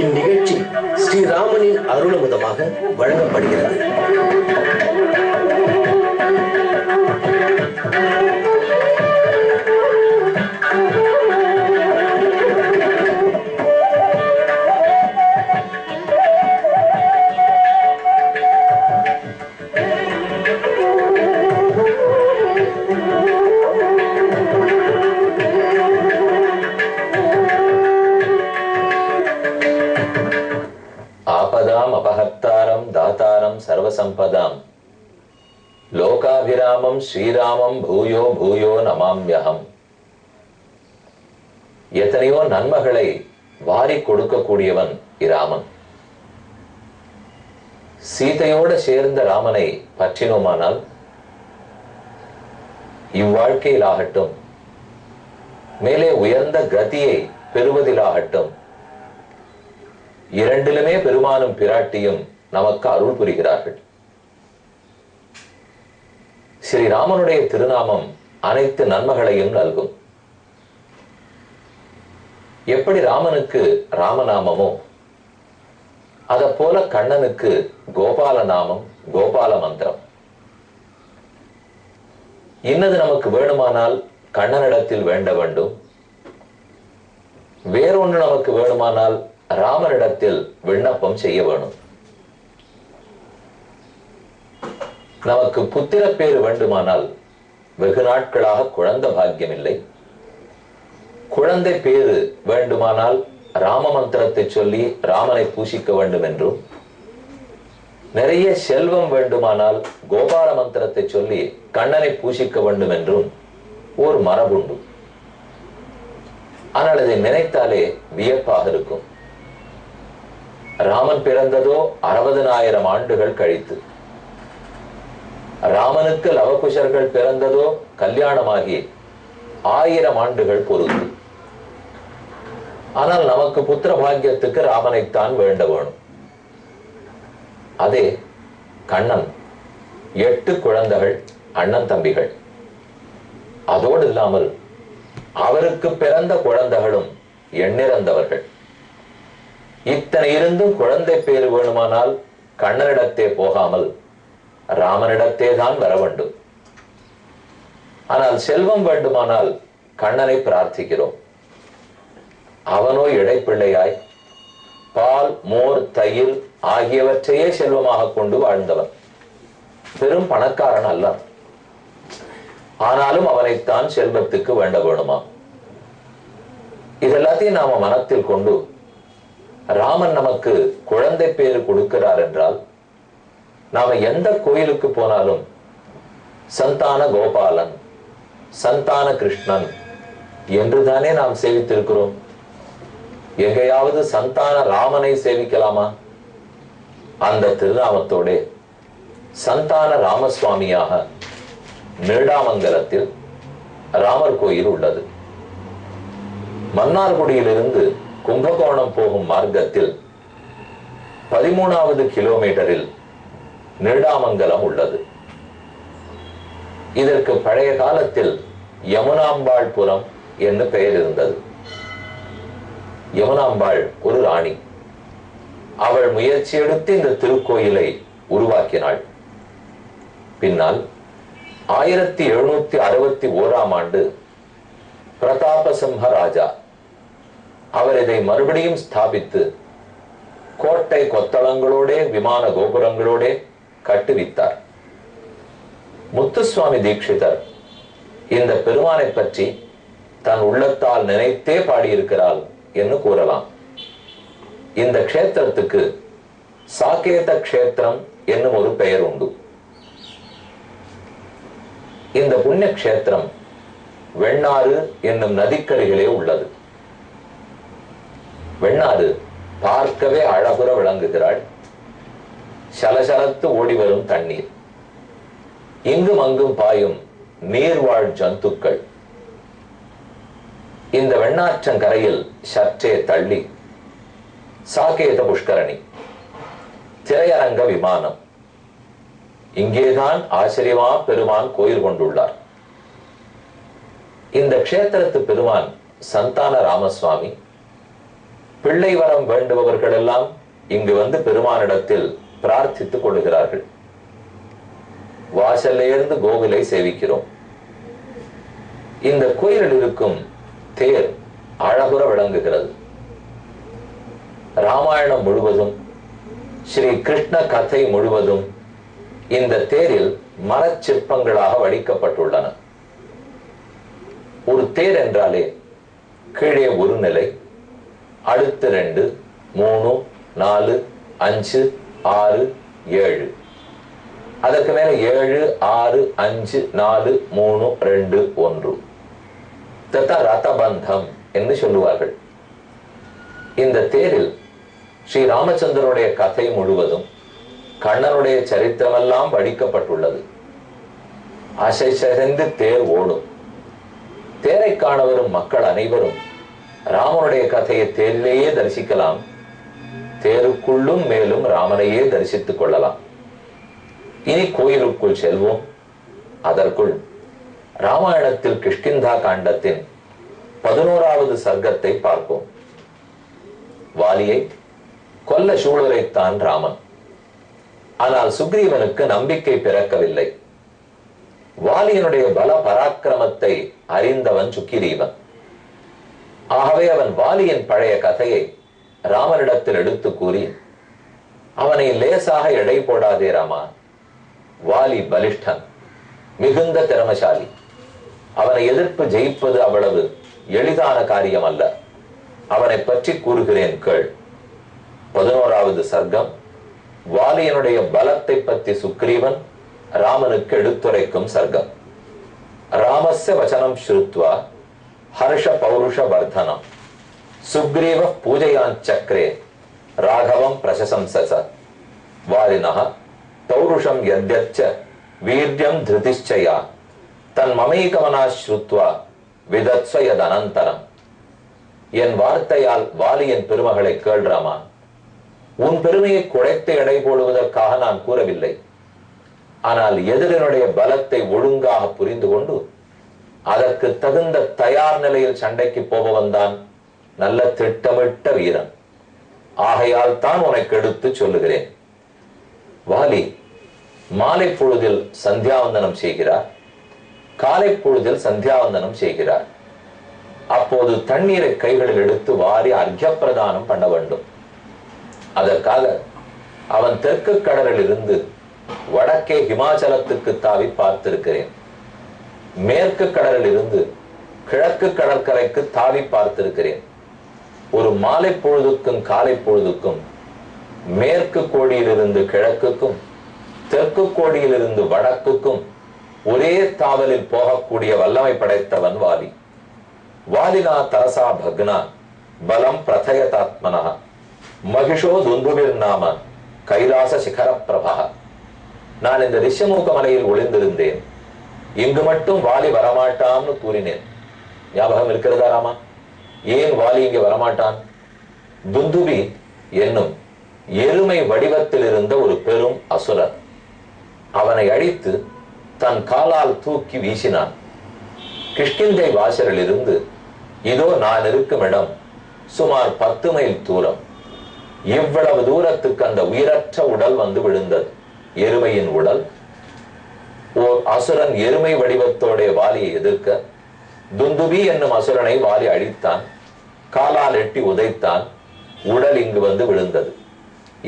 இந்நிகழ்ச்சி ஸ்ரீராமனின் அருளமுதமாக வழங்கப்படுகிறது. अपहत्तारं दातारं सर्वसंपदां लोकाभिरामं श्रीरामं भूयो भूयो नमाम्यहम्. எத்தனையோ நன்மைகளை வாரி கொடுக்கக்கூடியவன் இராமன். சீதையோடு சேர்ந்த ராமனை பற்றினோமானால் இவ்வாழ்க்கையிலாகட்டும், மேலே உயர்ந்த கதியை பெறுவதிலாகட்டும், இரண்டிலுமே பெருமானும் பிராட்டியும் நமக்கு அருள் புரிகிறார்கள். ஸ்ரீராமனுடைய திருநாமம் அனைத்து நன்மைகளையும் நல்கும். எப்படி ராமனுக்கு ராமநாமமோ அதை போல கண்ணனுக்கு கோபால நாமம், கோபால மந்திரம். இன்னது நமக்கு வேணுமானால் கண்ணனிடத்தில் வேண்ட வேண்டும், வேறொன்று நமக்கு வேணுமானால் ராமனிடத்தில் விண்ணப்பம் செய்ய வேணும். நமக்கு புத்திர பேரு வேண்டுமானால் வெகு நாட்களாக குழந்தை பாக்கியம் இல்லை, குழந்தை பேரு வேண்டுமானால் ராம மந்திரத்தை சொல்லி ராமனை பூசிக்க வேண்டும் என்றும், நிறைய செல்வம் வேண்டுமானால் கோபால மந்திரத்தை சொல்லி கண்ணனை பூசிக்க வேண்டும் என்றும் ஒரு மரபுண்டு. ஆனால் இதை நினைத்தாலே வியப்பாக இருக்கும். ராமன் பிறந்ததோ 60,000 ஆண்டுகள் கழித்து, ராமனுக்கு லவகுஷர்கள் பிறந்ததோ கல்யாணமாகி 1000 ஆண்டுகள் பொறுத்து. ஆனால் நமக்கு புத்திர பாக்கியத்துக்கு ராமனைத்தான் வேண்ட வேணும். அதே கண்ணன் 8 குழந்தைகள், அண்ணன் தம்பிகள். அதோடு இல்லாமல் அவருக்கு பிறந்த குழந்தைகளும் எண்ணிறந்தவர்கள். இத்தனை இருந்தும் குழந்தை பேரு வேணுமானால் கண்ணனிடத்தே போகாமல் ராமனிடத்தே தான் வர வேண்டும். ஆனால் செல்வம் வேண்டுமானால் கண்ணனை பிரார்த்திக்கிறோம். அவனோ இடைப்பிள்ளையாய் பால், மோர், தயிர் ஆகியவற்றையே செல்வமாக கொண்டு வாழ்ந்தவன். பெரும் பணக்காரன் அல்ல. ஆனாலும் அவனைத்தான் செல்வத்துக்கு வேண்ட வேணுமா? இதெல்லாத்தையும் நாம மனத்தில் கொண்டு ராமன் நமக்கு குழந்தை பேரு கொடுக்கிறார் என்றால் நாம எந்த கோயிலுக்கு போனாலும் சந்தான கோபாலன், சந்தான கிருஷ்ணன் என்றுதானே நாம் சேவித்திருக்கிறோம். எங்கேயாவது சந்தான ராமனை சேவிக்கலாமா? அந்த திருநாமத்தோட சந்தான ராமசுவாமியாக நீடாமங்கலத்தில் ராமர் கோயில் உள்ளது. மன்னார்குடியிலிருந்து கும்பகோணம் போகும் மார்க்கத்தில் 13வது கிலோமீட்டரில் நீடாமங்கலம் உள்ளது. இதற்கு பழைய காலத்தில் யமுனாம்பாள்புரம் என்று பெயர் இருந்தது. யமுனாம்பாள் ஒரு ராணி. அவள் முயற்சி எடுத்து இந்த திருக்கோயிலை உருவாக்கினாள். பின்னால் 1761ஆம் ஆண்டு பிரதாபசிம்ஹ ராஜா அவர் இதை மறுபடியும் ஸ்தாபித்து கோட்டை கொத்தளங்களோட விமான கோபுரங்களோட கட்டுவித்தார். முத்துசுவாமி தீட்சிதர் இந்த பெருமானை பற்றி தன் உள்ளத்தால் நினைத்தே பாடியிருக்கிறாள் என்று கூறலாம். இந்த க்ஷேத்திரத்துக்கு சாகேத க்ஷேத்திரம் என்னும் ஒரு பெயர் உண்டு. இந்த புண்ணிய க்ஷேத்திரம் வெண்ணாறு என்னும் நதிக்கரையிலே உள்ளது. வெண்ணாறு பார்க்கவே அழகுற விளங்குகிறாள். சலசலத்து ஓடி வரும் தண்ணீர், இங்கும் அங்கும் பாயும் நீர்வாழ் ஜந்துக்கள். இந்த வெண்ணாற்றங்கரையில் சற்றே தள்ளி சாகேத புஷ்கரணி, திரையரங்க விமானம். இங்கேதான் ஆச்சரியமா பெருமான் கோயில் கொண்டுள்ளார். இந்த க்ஷேத்திரத்து பெருமான் சந்தான ராமசுவாமி, பிள்ளை வரம் வேண்டுபவர்கள் எல்லாம் இங்கு வந்து பெருமானிடத்தில் பிரார்த்தித்துக் கொள்கிறார்கள். வாசல்லிருந்து கோவிலை சேவிக்கிறோம். இந்த கோயிலில் இருக்கும் தேர் அழகுற விளங்குகிறது. ராமாயணம் முழுவதும், ஸ்ரீ கிருஷ்ண கதை முழுவதும் இந்த தேரில் மரச்சிற்பங்களாக வடிக்கப்பட்டுள்ளன. ஒரு தேர் என்றாலே கீழே ஒரு நிலை, அடுத்து 2, 3, 4, 5, 6, 7, அதற்கு மேல 7, 6, 5, 4, 3, 2, 1 தத்தா ரதபந்தம் என்று சொல்லுவார்கள். இந்த தேரில் ஸ்ரீ ராமச்சந்திரனுடைய கதை முழுவதும், கண்ணனுடைய சரித்திரமெல்லாம் வடிக்கப்பட்டுள்ளது. அசை சிதைந்து தேர் ஓடும். தேரை காண வரும் மக்கள் அனைவரும் ராமனுடைய கதையை தேரிலேயே தரிசிக்கலாம். தேருக்குள்ளும் மேலும் ராமனையே தரிசித்துக் கொள்ளலாம். இனி கோயிலுக்குள் செல்வோம். அதற்குள் ராமாயணத்தில் கிஷ்கிந்தா காண்டத்தின் 11வது சர்க்கத்தை பார்ப்போம். வாலியை கொல்ல சூளுரைத்தான் ராமன். ஆனால் சுக்ரீவனுக்கு நம்பிக்கை பிறக்கவில்லை. வாலியனுடைய பல பராக்கிரமத்தை அறிந்தவன் சுக்கிரீவன். ஆகவே அவன் வாலியின் பழைய கதையை ராமனிடத்தில் எடுத்து கூறி, அவனை லேசாக எடை போடாதே ராமா, வாலி பலிஷ்டன், மிகுந்த திறமசாலி, அவனை எதிர்ப்பு ஜெயிப்பது அவ்வளவு எளிதான காரியம் அல்ல. அவனை பற்றி கூறுகிறேன் கேள். 11வது சர்க்கம் வாலியனுடைய பலத்தை பற்றி சுக்ரீவன் ராமனுக்கு எடுத்துரைக்கும் சர்க்கம். ராமஸ்ய வசனம் ஸ்ருத்வா ஹர்ஷ பௌருஷ வர்தனம் சுக்ரீவ பூஜையான் சக்ரே ராகவம் பிரசசம்சச வாலினஹ பௌருஷம் யத்யச்ச வீர்யம் திருதிஷ்சயா தன் மமைகமனா ஸ்ருத்வா விதத்ஸ்வ யதனந்தரம். என் வார்த்தையால் வாலியின் பெருமகளை கேள்றாமா. உன் பெருமையை குறைத்து எடை போடுவதற்காக நான் கூறவில்லை. ஆனால் எதிரினுடைய பலத்தை ஒழுங்காக புரிந்து கொண்டு அதற்கு தகுந்த தயார் நிலையில் சண்டைக்கு போபவன் தான் நல்ல திட்டமிட்ட வீரன். ஆகையால் தான் உனக்கு எடுத்து சொல்லுகிறேன். வாலி மாலை பொழுதில் சந்தியாவந்தனம் செய்கிறார், காலை பொழுதில் சந்தியாவந்தனம் செய்கிறார். அப்போது தண்ணீரை கைகளில் எடுத்து வாரி அர்க்ய பிரதானம் பண்ண வேண்டும். அதற்காக அவன் தெற்கு கடலில் இருந்து வடக்கே ஹிமாச்சலத்துக்கு தாவி பார்த்திருக்கிறேன். மேற்கு கடலில் இருந்து கிழக்கு கடற்கரைக்கு தாவி பார்த்திருக்கிறேன். ஒரு மாலை பொழுதுக்கும் காலை பொழுதுக்கும் மேற்கு கோடியிலிருந்து கிழக்குக்கும் தெற்கு கோடியிலிருந்து வடக்குக்கும் ஒரே தாவலில் போகக்கூடிய வல்லமை படைத்தவன் வாலி. வாலினா தரசா பக்னா பலம் பிரதயதாத்மனா மகிஷோ துந்துபிர் நாம கைலாச சிகர பிரபா. நான் இந்த ரிஷமூக மலையில் ஒளிந்திருந்தேன். இங்கு மட்டும் வாலி வரமாட்டான்னு கூறினேன். ஞாபகம் இருக்கிறதா ராமா? ஏன் வாலி இங்கே வரமாட்டான்? துந்துபி என்னும் எருமை வடிவத்தில் இருந்த ஒரு பெரும் அசுரன் அவனை அழித்து தன் காலால் தூக்கி வீசினான். கிஷ்கிந்தை வாசலில் இருந்து இதோ நான் இருக்கும் இடம் சுமார் 10 மைல் தூரம். இவ்வளவு தூரத்துக்கு அந்த உயிரற்ற உடல் வந்து விழுந்தது. எருமையின் உடல். ஓர் அசுரன் எருமை வடிவத்தோட வாலியை எதிர்க்க துந்துபி என்னும் அசுரனை வாலி அழித்தான். காலால் எட்டி உதைத்தான். உடல் இங்கு வந்து விழுந்தது.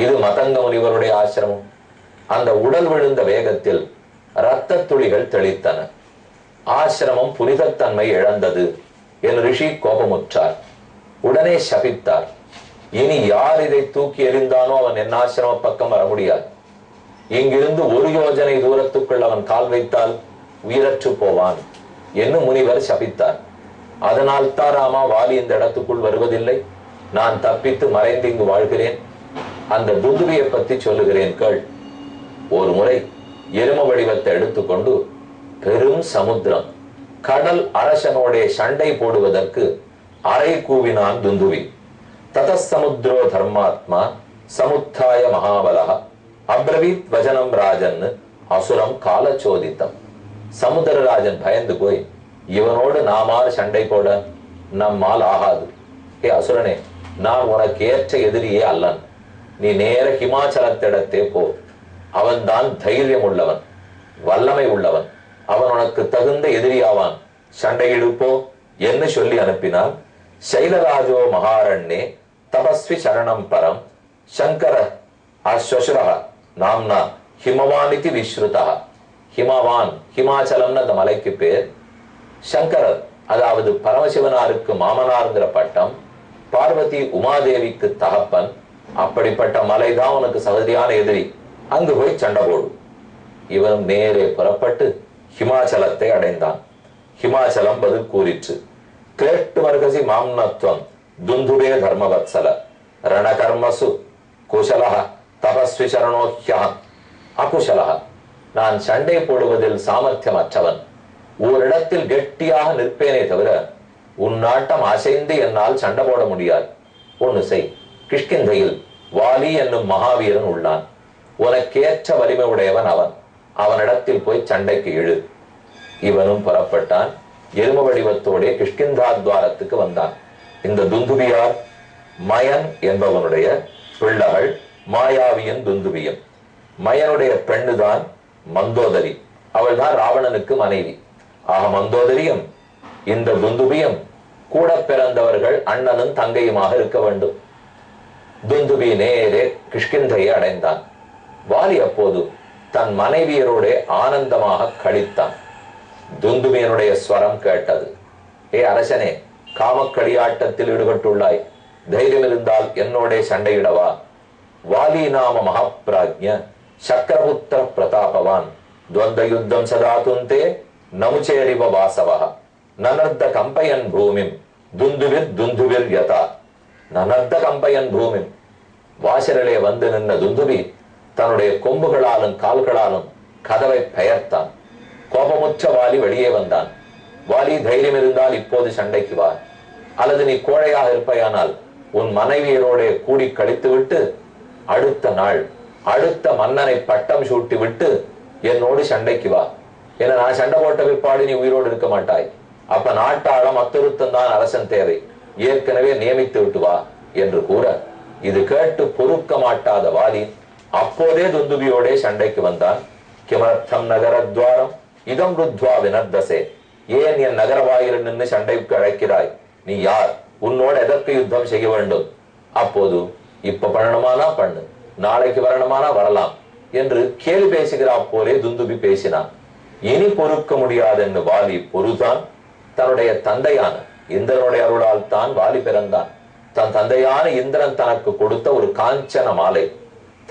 இது மதங்க முனிவருடைய ஆசிரமம். அந்த உடல் விழுந்த வேகத்தில் இரத்த துளிகள் தெளித்தன. ஆசிரமம் புனிதத்தன்மை இழந்தது என்று ரிஷி கோபமுற்றார். உடனே சபித்தார். இனி யார் இதை தூக்கி எறிந்தானோ அவன் என் ஆசிரம பக்கம் வர முடியாது. இங்கிருந்து 1 யோஜனை தூரத்துக்குள் அவன் கால் வைத்தால் உயிரற்று போவான் என்று முனிவர் சபித்தார். அதனால் தான் ராமா வாலி இந்த இடத்துக்குள் வருவதில்லை. நான் தப்பித்து மறைந்து இங்கு வாழ்கிறேன். அந்த துந்துபியை பற்றி சொல்லுகிறேன் கேள். ஒரு முறை எரும வடிவத்தை எடுத்துக்கொண்டு பெரும் சமுத்திரம் கடல் அரசனோட சண்டை போடுவதற்கு அறை கூவினான் துந்துவி. ததசமுத்ரோ தர்மாத்மா சமுத்தாய மகாபலஹ அப்ரவீத் வஜனம் ராஜன் அசுரம் காலச்சோதித்தம். சமுத்திரராஜன் பயந்து போய், இவனோடு நாமால் சண்டை போட நம்மால் ஆகாது. ஏ அசுரனே, நான் உனக்கு ஏற்ற எதிரியே அல்லன். நீ நேர ஹிமாச்சலத்திடத்தே போ. அவன்தான் தைரியம் உள்ளவன், வல்லமை உள்ளவன். அவன் உனக்கு தகுந்த எதிரியாவான். சண்டையிடுப்போ என்று சொல்லி அனுப்பினான். சைலராஜோ மகாரண்யே தபஸ்வி சரணம் பரம் சங்கர அஸ்வசுரஹ நாம்னா ஹிமவானிதி விஸ்ருதா. ஹிமவான், ஹிமாச்சலம்னு அந்த மலைக்கு பேர். சங்கரர், அதாவது பரமசிவனாருக்கு மாமனார்ங்கிற பட்டம். பார்வதி உமாதேவிக்கு தகப்பன். அப்படிப்பட்ட மலைதான் உனக்கு சகதியான எதிரி. அங்கு போய் சண்டை போடு. இவன் நேரே புறப்பட்டு ஹிமாச்சலத்தை அடைந்தான். ஹிமாச்சலம் பதில் கூறிற்று. கிரேட்டு மர்கசி மாம்னத்வம் துந்துபே தர்மவத்சல ரணகர்மசு குஷலஹ தபஸ்வி சரணோஹ்யம் அகுஷலஹ. நான் சண்டை போடுவதில் சாமர்த்தியம் அற்றவன். ஓரிடத்தில் கெட்டியாக நிற்பேனே தவிர உன் நாட்டம் அசைந்து என்னால் சண்டை போட முடியாது. ஒன்னு செய். கிஷ்கிந்தையில் வாலி என்னும் மகாவீரன் உள்ளான். உனக்கேற்ற வலிமை உடையவன் அவன். அவனிடத்தில் போய் சண்டைக்கு இழு. இவனும் புறப்பட்டான். எரும வடிவத்தோடே கிஷ்கிந்தா துவாரத்துக்கு வந்தான். இந்த துந்துபியார் மயன் என்பவனுடைய பிள்ளைகள் மாயாவியன் துந்துபியம். மயனுடைய பெண்ணுதான் மந்தோதரி. அவள் தான் ராவணனுக்கு மனைவி. ஆக மந்தோதரியும் இந்த துந்துபியும் கூட பிறந்தவர்கள் அண்ணனும் தங்கையுமாக இருக்க வேண்டும். துந்துபி நேரே கிஷ்கிந்தையை அடைந்தான். வாலி அப்போது தன் மனைவியரோட ஆனந்தமாக கழித்தான். துந்துபியனுடைய ஸ்வரம் கேட்டது. ஏ அரசனே, காமக்களியாட்டத்தில் ஈடுபட்டுள்ளாய். தைரியம் இருந்தால் என்னோட சண்டையிடவா. வாலி நாம மகாபிராஜ்ய சக்கரபுத்திர பிரதாபவான் துவந்த யுத்தம் சதா துந்தே நமுச்சேரிவ வாசவஹ நனர்த்த கம்பயன் பூமிம் துந்துவிர் யதா. நனர்த்த கம்பயன் பூமிம். வாசலிலே வந்து நின்ற துந்துபி தன்னுடைய கொம்புகளாலும் கால்களாலும் கதவை பெயர்த்தான். கோபமுற்ற வாலி வெளியே வந்தான். வாலி, தைரியம் இருந்தால் இப்போது சண்டைக்கு வா. அல்லது நீ கோழையாக இருப்பையானால் உன் மனைவியரோட கூடி கழித்து விட்டு அடுத்த நாள் அடுத்த மன்னனை பட்டம் சூட்டி விட்டு என்னோடு சண்டைக்கு வா. ஏன்னா நான் சண்டை போட்ட பிற்பாடு நீ உயிரோடு இருக்க மாட்டாய். அப்ப நாட்டாளம் அத்தொருத்தம் தான் அரசன் தேவை. ஏற்கனவே நியமித்து விட்டு வா என்று கூற, இது கேட்டு பொறுக்க மாட்டாத வாலி அப்போதே துந்துபியோட சண்டைக்கு வந்தான். கிமர்த்தம் நகரத்வாரம் இதம் ருத்வா வினர்தசே. ஏன் என் நகர வாயில் நின்று சண்டைக்கு அழைக்கிறாய்? நீ யார்? உன்னோட எதற்கு யுத்தம் செய்ய வேண்டும்? அப்போது இப்ப பண்ணணுமானா பண்ணு, நாளைக்கு வரணுமானா வரலாம் என்று கேலி பேசுகிறா போலே துந்துபி பேசினான். இனி பொறுக்க முடியாதென்று வாலி பொறுதான். தன்னுடைய தந்தையான இந்திரனுடைய அருளால் தான் வாலி பிறந்தான். தன் தந்தையான இந்திரன் தனக்கு கொடுத்த ஒரு காஞ்சன மாலை,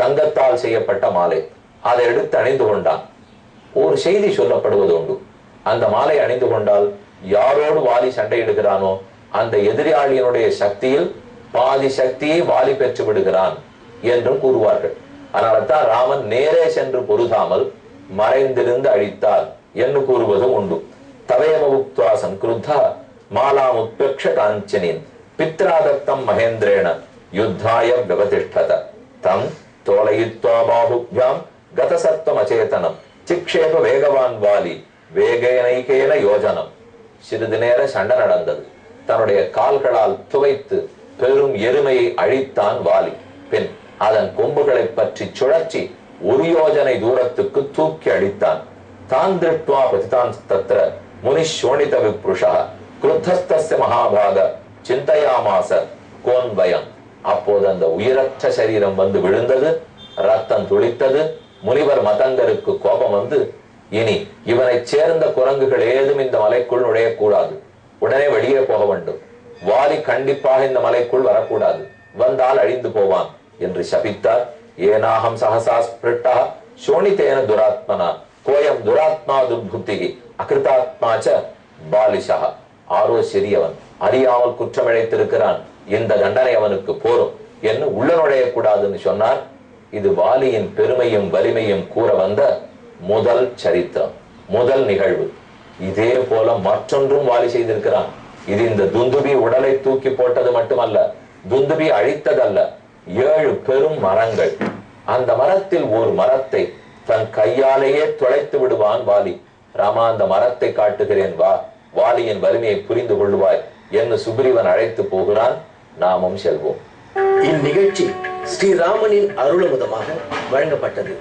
தங்கத்தால் செய்யப்பட்ட மாலை, அதை எடுத்து அணிந்து கொண்டான். ஒரு செய்தி சொல்லப்படுவது உண்டு. அந்த மாலை அணிந்து கொண்டால் யாரோடு வாலி சண்டையிடுகிறானோ அந்த எதிராளியினுடைய சக்தியில் பாதி சக்தியை வாலி பெற்று விடுகிறான் என்றும் கூறுவார்கள். அதனால்தான் ராமன் நேரே சென்று பொருதாமல் மறைந்திருந்து அழித்தார் என்று கூறுவதும் உண்டு. தவேமவுக்த்வா சன்க்ருத்தா மாலாம் உத்பிரக்ஷ காஞ்சனின் பித்ராதத்தம் மகேந்திரேண யுத்தாய விவதிஷ்டத தம் தோலயித்வா பாஹுப்யாம் கதசத்வம் அச்சேதனம் சிக்ஷேப வேகவான் வாலி வேகேனைகேன யோஜனம். சிறிது நேர சண்டை நடந்தது. தன்னுடைய கால்களால் துவைத்து பெரும் எருமையை அழித்தான் வாலி. பின் அதன் கொம்புகளை பற்றி சுழற்சி ஒரு யோஜனை தூரத்துக்கு தூக்கி அடித்தான். தான் திருஷ்டுவா பதிதான் தத்ர முனிஷோணித விப்ருஷா கிருத்தஸ்தஸ்ய மகாபாக சிந்தையாமாச கோன்வயம். அப்போது அந்த உயிரற்ற சரீரம் வந்து விழுந்தது. ரத்தம் துளித்தது. முனிவர் மதங்கருக்கு கோபம் வந்து, இனி இவனை சேர்ந்த குரங்குகள் ஏதும் இந்த மலைக்குள் நுழையக்கூடாது, உடனே வெளியே போக வேண்டும். வாலி கண்டிப்பாக இந்த மலைக்குள் வரக்கூடாது, வந்தால் அழிந்து போவான் என்று சபித்தார். ஏனாகம் சகசா ஸ்பிருட்டா சோணிதேன துராத்மனா கோயம் துராத்மா துர்புத்தி அகிருதாத்மாச்ச பாலிஷா. ஆரோ சிறியவன், அறியாமல் குற்றம் இழைத்திருக்கிறான், இந்த தண்டனை அவனுக்கு போரும் என்று உள்ள நுழையக்கூடாதுன்னு சொன்னார். இது வாலியின் பெருமையும் வலிமையும் கூற வந்த முதல் சரித்திரம், முதல் நிகழ்வு. இதே போல மற்றொன்றும் வாலி செய்திருக்கிறான். இது இந்த துந்துபி உடலை தூக்கி போட்டது மட்டுமல்ல, துந்துபி அழித்ததல்ல. 7 பெரும் மரங்கள். அந்த மரத்தில் ஒரு மரத்தை தன் கையாலேயே துளைத்து விடுவான் வாலி. ராமா, அந்த மரத்தை காட்டுகிறேன் வா, வாலியின் வலிமையை புரிந்து கொள்வாய் என்று சுக்ரீவன் அழைத்து போகிறான். நாமும் செல்வோம். இந்நிகழ்ச்சி ஸ்ரீராமனின் அருளமுதமாக வழங்கப்பட்டது.